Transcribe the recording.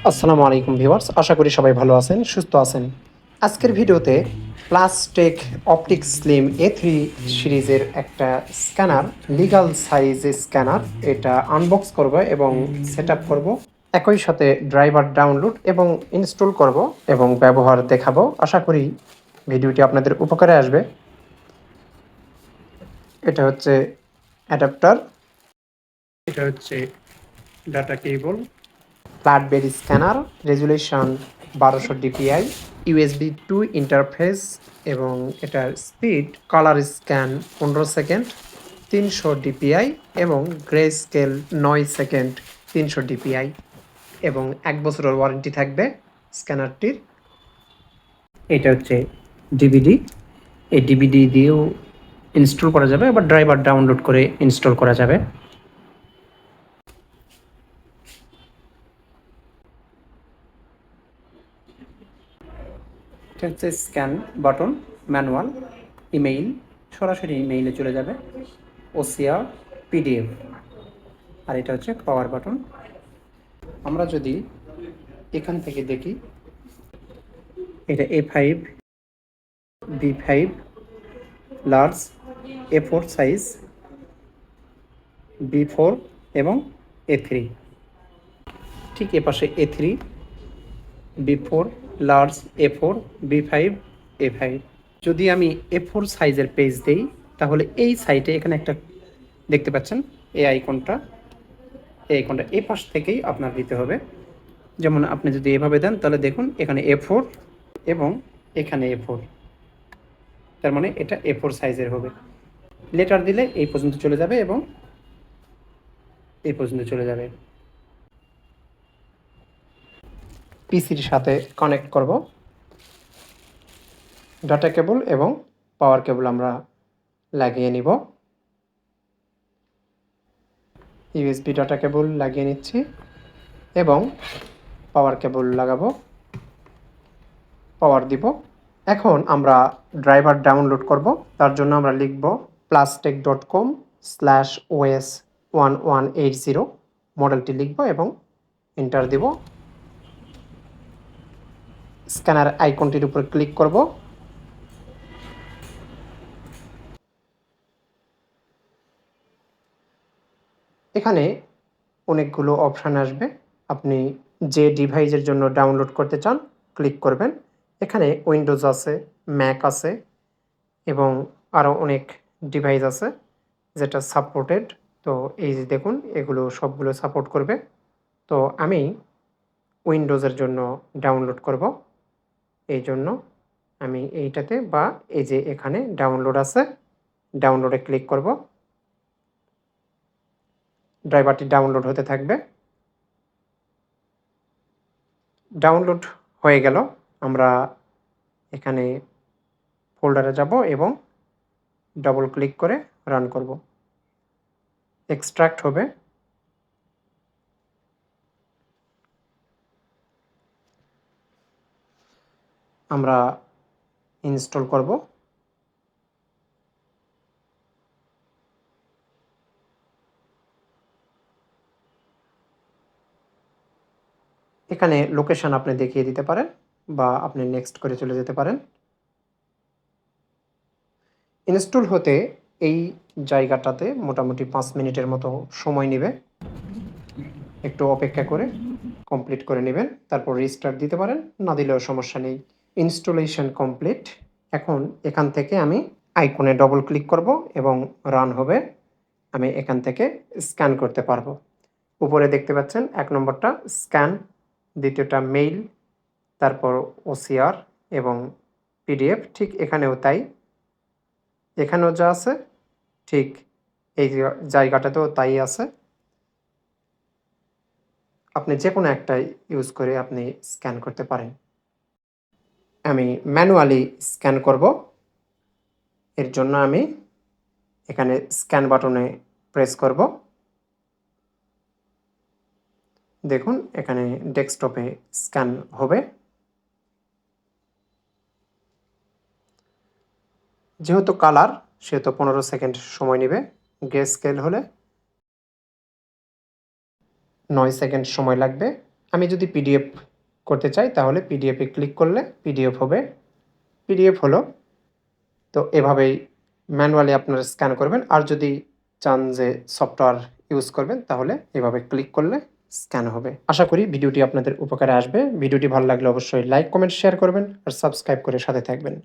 আসসালামু আলাইকুম ভিউয়ার্স, আশা করি সবাই ভালো আছেন, সুস্থ আছেন। আজকের ভিডিওতে প্লাসটেক অপটিক স্লিম A3 সিরিজের একটা স্ক্যানার, লিগাল সাইজ স্ক্যানার, এটা আনবক্স করব এবং সেট আপ করবো। একই সাথে ড্রাইভার ডাউনলোড এবং ইনস্টল করব এবং ব্যবহার দেখাবো। আশা করি ভিডিওটি আপনাদের উপকারে আসবে। এটা হচ্ছে অ্যাডাপ্টার, এটা হচ্ছে data cable, flatbed scanner, resolution 1200 DPI, USB two interface এবং এটার speed colour scan 15 second 300 DPI এবং গ্রে স্কেল 9 সেকেন্ড 300 ডিপিআই এবং 1 বছরের ওয়ারেন্টি থাকবে স্ক্যানারটির। এটা হচ্ছে ডিভিডি, এই ডিভিডি দিয়েও ইনস্টল করা যাবে, আবার ড্রাইভার ডাউনলোড করে ইনস্টল করা যাবে। এটা হচ্ছে স্ক্যান বাটন, ম্যানুয়াল, ইমেইল, সরাসরি ইমেইলে চলে যাবে, ওসিআর, পিডিএফ, আর এটা হচ্ছে পাওয়ার বাটন। আমরা যদি এখান থেকে দেখি, এটা A5, B5 large, A4 size, B4 এবং A3। ঠিক এপাশে A3, B4 large, A4, B5, A5। যদি আমি A4 সাইজের পেজ দেই, তাহলে এই সাইটে এখানে একটা দেখতে পাচ্ছেন এই আইকনটা, এই পাশ থেকেই আপনার দিতে হবে। যেমন আপনি যদি এভাবে দেন, তাহলে দেখুন এখানে A4 এবং এখানে A4, তার মানে এটা A4 সাইজের হবে। লেটার দিলে এই পর্যন্ত চলে যাবে এবং এই পর্যন্ত চলে যাবে। পিসির সাথে কানেক্ট করব, ডাটা কেবল এবং পাওয়ার কেবল আমরা লাগিয়ে নিব। ইউএসবি ডাটা কেবল লাগিয়ে নিচ্ছি এবং পাওয়ার কেবল লাগাবো, পাওয়ার দিব। এখন আমরা ড্রাইভার ডাউনলোড করব। তার জন্য আমরা লিখব plastech.com/os1180 মডেলটি লিখব এবং এন্টার দিব। স্ক্যানার আইকনটির উপর ক্লিক করব। এখানে অনেকগুলো অপশান আসবে। আপনি যে ডিভাইসের জন্য ডাউনলোড করতে চান ক্লিক করবেন। এখানে উইন্ডোজ আছে, ম্যাক আছে এবং আরও অনেক ডিভাইস আছে যেটা সাপোর্টেড। তো এই যে দেখুন, এগুলো সবগুলো সাপোর্ট করবে। তো আমি উইন্ডোজের জন্য ডাউনলোড করব, এই জন্য আমি এইটাতে, বা এই যে এখানে ডাউনলোড আছে, ডাউনলোডে ক্লিক করব। ড্রাইভারটি ডাউনলোড হতে থাকবে। ডাউনলোড হয়ে গেল। আমরা এখানে ফোল্ডারে যাব এবং ডবল ক্লিক করে রান করব। এক্সট্রাক্ট হবে। আমরা ইনস্টল করব। এখানে লোকেশন আপনি দেখিয়ে দিতে পারেন বা আপনি নেক্সট করে চলে যেতে পারেন। ইনস্টল হতে এই জায়গাটাতে মোটামুটি 5 মিনিটের মতো সময় নেবে। একটু অপেক্ষা করে কমপ্লিট করে নেবেন, তারপর রিস্টার্ট দিতে পারেন, না দিলেও সমস্যা নেই। Installation complete. এখন এখান থেকে আমি আইকনে ডবল ক্লিক করব এবং রান হবে। আমি এখান থেকে স্ক্যান করতে পারবো। উপরে দেখতে পাচ্ছেন 1 নম্বরটা স্ক্যান, দ্বিতীয়টা মেইল, তারপর ওসিআর এবং পিডিএফ। ঠিক এখানেও তাই, এখানেও যা আছে ঠিক এই জায়গাটাতেও তাই আছে। আপনি যে কোনো একটা ইউজ করে আপনি স্ক্যান করতে পারেন। আমি ম্যানুয়ালি স্ক্যান করব। এর জন্য আমি এখানে স্ক্যান বাটনে প্রেস করব। দেখুন এখানে ডেস্কটপে স্ক্যান হবে। যেহেতু কালার, সেহেতু 15 সেকেন্ড সময় নেবে। গ্রে স্কেল হলে 9 সেকেন্ড সময় লাগবে। আমি যদি পিডিএফ করতে চাই তাহলে পিডিএফে ক্লিক করলে পিডিএফ হবে। পিডিএফ হলো। তো এভাবেই ম্যানুয়ালি আপনারা স্ক্যান করবেন। আর যদি চান যে সফটওয়্যার ইউজ করবেন তাহলে এভাবে ক্লিক করলে স্ক্যান হবে। আশা করি ভিডিওটি আপনাদের উপকারে আসবে। ভিডিওটি ভালো লাগলে অবশ্যই লাইক, কমেন্ট, শেয়ার করবেন আর সাবস্ক্রাইব করে সাথে থাকবেন।